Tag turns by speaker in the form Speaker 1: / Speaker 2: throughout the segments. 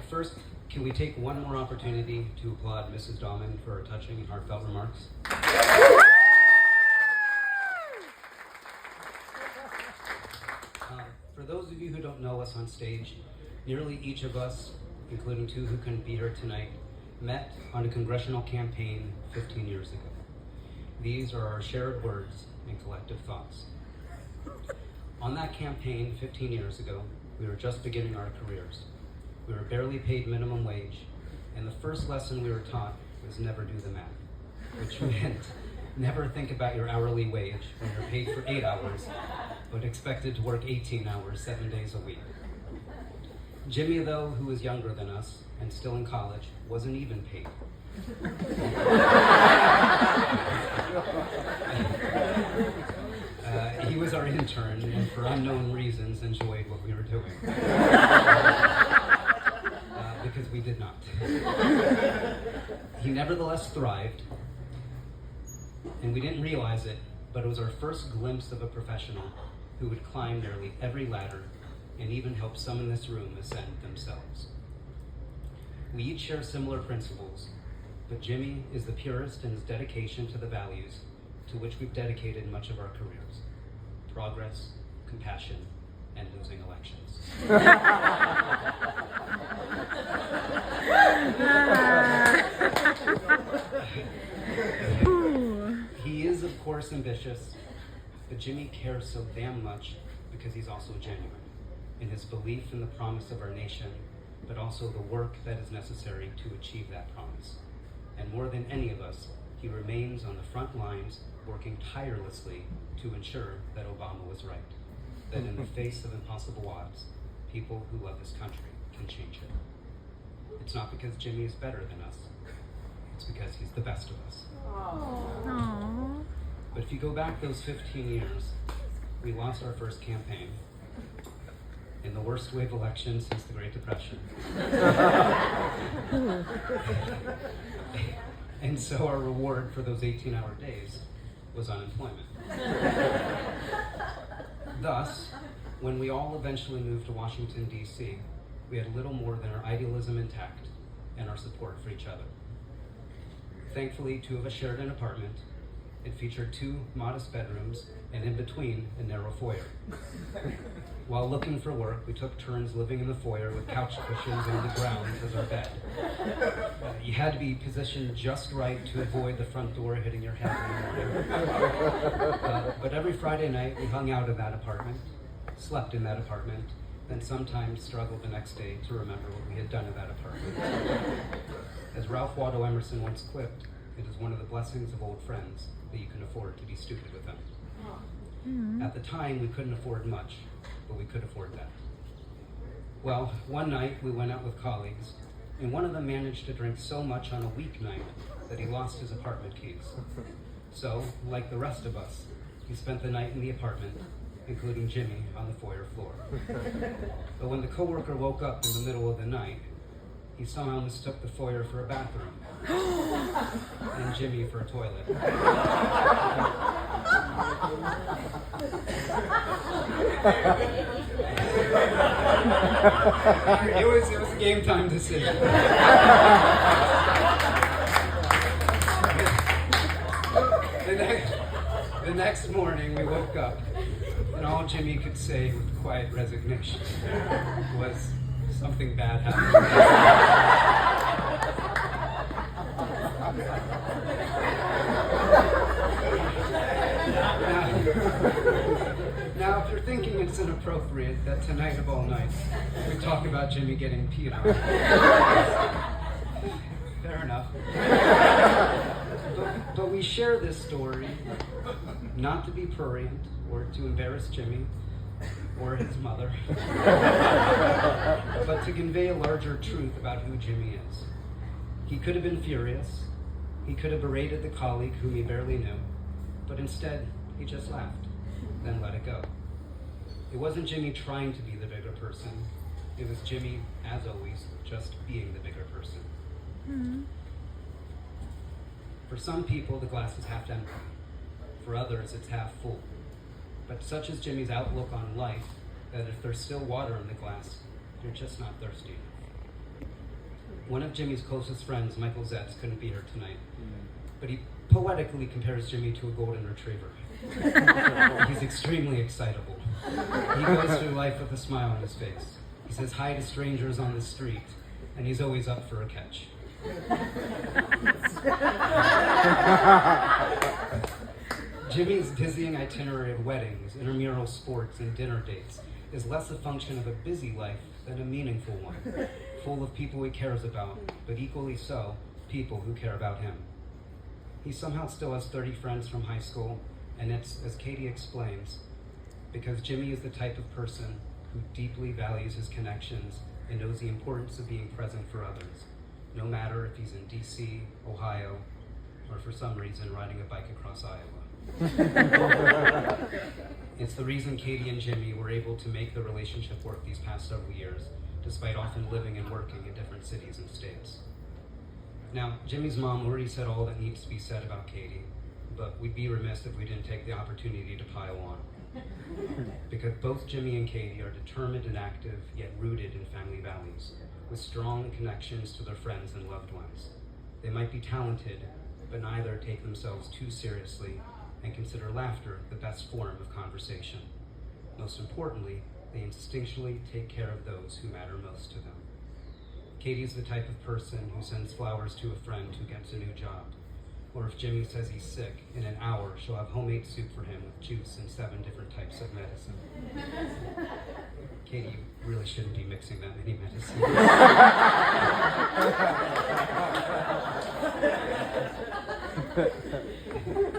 Speaker 1: First, can we take one more opportunity to applaud Mrs. Dahman for her touching and heartfelt remarks? For those of you who don't know us on stage, nearly each of us, including two who couldn't be here tonight, met on a congressional campaign 15 years ago. These are our shared words and collective thoughts. On that campaign 15 years ago, we were just beginning our careers. We were barely paid minimum wage, and the first lesson we were taught was never do the math, which meant never think about your hourly wage when you're paid for 8 hours, but expected to work 18 hours, 7 days a week. Jimmy, though, who was younger than us and still in college, wasn't even paid. He was our intern, and for unknown reasons enjoyed what we were doing. Because we did not. He nevertheless thrived, and we didn't realize it, but it was our first glimpse of a professional who would climb nearly every ladder and even help some in this room ascend themselves. We each share similar principles, but Jimmy is the purest in his dedication to the values to which we've dedicated much of our careers: progress, compassion, and losing elections. He is, of course, ambitious, but Jimmy cares so damn much because he's also genuine in his belief in the promise of our nation, but also the work that is necessary to achieve that promise. And more than any of us, he remains on the front lines, working tirelessly to ensure that Obama was right, that in the face of impossible odds, people who love this country can change it. It's not because Jimmy is better than us, it's because he's the best of us.
Speaker 2: Aww.
Speaker 1: But if you go back those 15 years, we lost our first campaign in the worst wave election since the Great Depression. And so our reward for those 18-hour days was unemployment. Thus, when we all eventually moved to Washington, D.C., we had little more than our idealism intact and our support for each other. Thankfully, two of us shared an apartment. It featured 2 modest bedrooms, and in between, a narrow foyer. While looking for work, we took turns living in the foyer with couch cushions on the ground as our bed. You had to be positioned just right to avoid the front door hitting your head in the morning. But every Friday night, we hung out in that apartment, slept in that apartment, and sometimes struggled the next day to remember what we had done in that apartment. As Ralph Waldo Emerson once quipped, it is one of the blessings of old friends that you can afford to be stupid with them.
Speaker 2: Mm-hmm.
Speaker 1: At the time, we couldn't afford much, but we could afford that. Well, one night we went out with colleagues, and one of them managed to drink so much on a weeknight that he lost his apartment keys. So, like the rest of us, he spent the night in the apartment, including Jimmy on the foyer floor. But when the coworker woke up in the middle of the night, he somehow mistook the foyer for a bathroom, and Jimmy for a toilet. It was a game time decision. The next morning we woke up, and all Jimmy could say with quiet resignation was, "Something bad happened." Now, if you're thinking it's inappropriate that tonight of all nights we talk about Jimmy getting peed on, fair enough. But we share this story not to be prurient or to embarrass Jimmy or his mother, but to convey a larger truth about who Jimmy is. He could have been furious. He could have berated the colleague whom he barely knew, but instead he just laughed, then let it go. It wasn't Jimmy trying to be the bigger person. It was Jimmy, as always, just being the bigger person.
Speaker 2: Mm-hmm.
Speaker 1: For some people, the glass is half empty. For others, it's half full. But such is Jimmy's outlook on life that if there's still water in the glass, you're just not thirsty enough. One of Jimmy's closest friends, Michael Zetz, couldn't be here tonight, but he poetically compares Jimmy to a golden retriever. He's extremely excitable. He goes through life with a smile on his face. He says hi to strangers on the street, and he's always up for a catch. Jimmy's dizzying itinerary of weddings, intramural sports, and dinner dates is less a function of a busy life than a meaningful one, full of people he cares about, but equally so, people who care about him. He somehow still has 30 friends from high school, and it's, as Katie explains, because Jimmy is the type of person who deeply values his connections and knows the importance of being present for others, no matter if he's in DC, Ohio, or for some reason riding a bike across Iowa. It's the reason Katie and Jimmy were able to make the relationship work these past several years, despite often living and working in different cities and states. Now, Jimmy's mom already said all that needs to be said about Katie, but we'd be remiss if we didn't take the opportunity to pile on. Because both Jimmy and Katie are determined and active, yet rooted in family values, with strong connections to their friends and loved ones. They might be talented, but neither take themselves too seriously and consider laughter the best form of conversation. Most importantly, they instinctually take care of those who matter most to them. Katie is the type of person who sends flowers to a friend who gets a new job. Or if Jimmy says he's sick, in an hour she'll have homemade soup for him with juice and 7 different types of medicine. Katie, you really shouldn't be mixing that many medicines.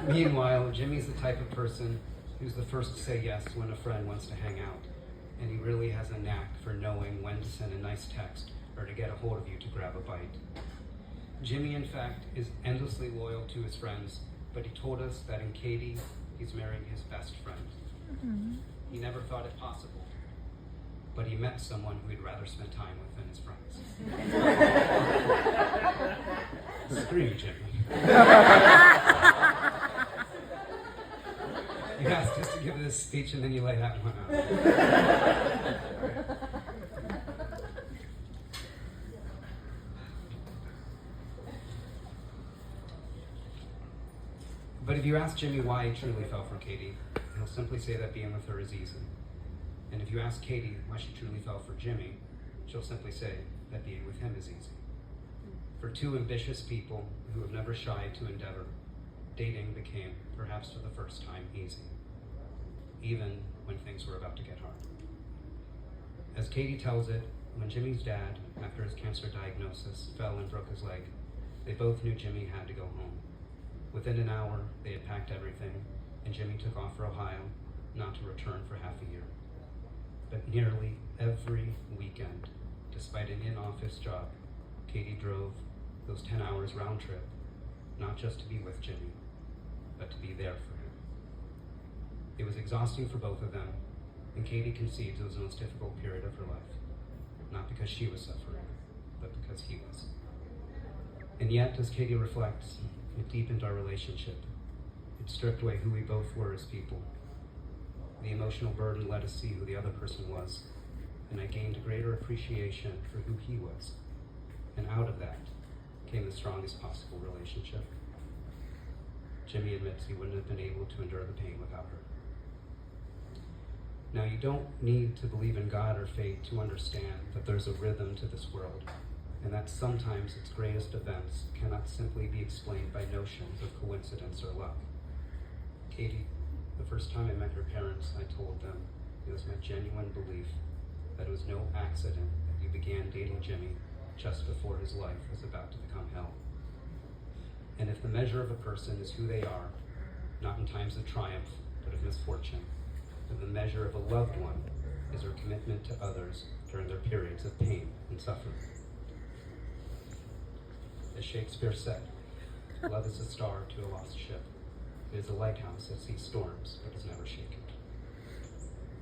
Speaker 1: Meanwhile, Jimmy's the type of person who's the first to say yes when a friend wants to hang out, and he really has a knack for knowing when to send a nice text or to get a hold of you to grab a bite. Jimmy, in fact, is endlessly loyal to his friends, but he told us that in Katie, he's marrying his best friend. Mm-hmm. He never thought it possible, but he met someone who he'd rather spend time with than his friends. Screw you, Jimmy. You asked us to give this speech and then you lay that one out. But if you ask Jimmy why he truly fell for Katie, he'll simply say that being with her is easy. And if you ask Katie why she truly fell for Jimmy, she'll simply say that being with him is easy. For two ambitious people who have never shied to endeavor, dating became, perhaps for the first time, easy, even when things were about to get hard. As Katie tells it, when Jimmy's dad, after his cancer diagnosis, fell and broke his leg, they both knew Jimmy had to go home. Within an hour, they had packed everything, and Jimmy took off for Ohio, not to return for half a year. But nearly every weekend, despite an in-office job, Katie drove those 10 hours round trip, not just to be with Jimmy, but to be there for him. It was exhausting for both of them, and Katie concedes it was the most difficult period of her life, not because she was suffering, but because he was. And yet, as Katie reflects, it deepened our relationship. It stripped away who we both were as people. The emotional burden let us see who the other person was, and I gained a greater appreciation for who he was. And out of that came the strongest possible relationship. Jimmy admits he wouldn't have been able to endure the pain without her. Now, you don't need to believe in God or fate to understand that there's a rhythm to this world, and that sometimes its greatest events cannot simply be explained by notions of coincidence or luck. Katie, the first time I met her parents, I told them it was my genuine belief that it was no accident that you began dating Jimmy just before his life was about to become hell. And if the measure of a person is who they are, not in times of triumph, but of misfortune, then the measure of a loved one is their commitment to others during their periods of pain and suffering. As Shakespeare said, love is a star to a lost ship. It is a lighthouse that sees storms but is never shaken.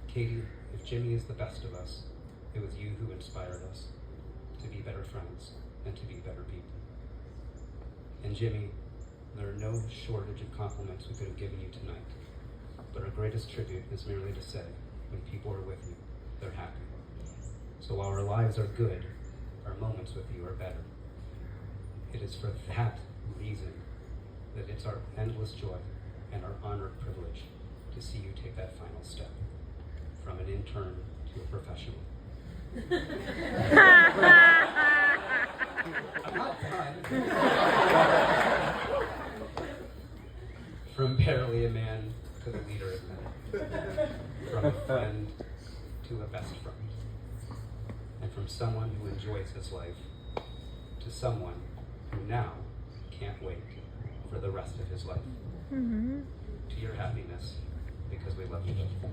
Speaker 1: Katie, if Jimmy is the best of us, it was you who inspired us to be better friends and to be better people. And Jimmy, there are no shortage of compliments we could have given you tonight. But our greatest tribute is merely to say, when people are with you, they're happy. So while our lives are good, our moments with you are better. It is for that reason that it's our endless joy and our honored privilege to see you take that final step from an intern to a professional. I'm not done. From barely a man to the leader of men. From a friend to a best friend. And from someone who enjoys his life to someone who now can't wait for the rest of his life. To your happiness, because we love you both.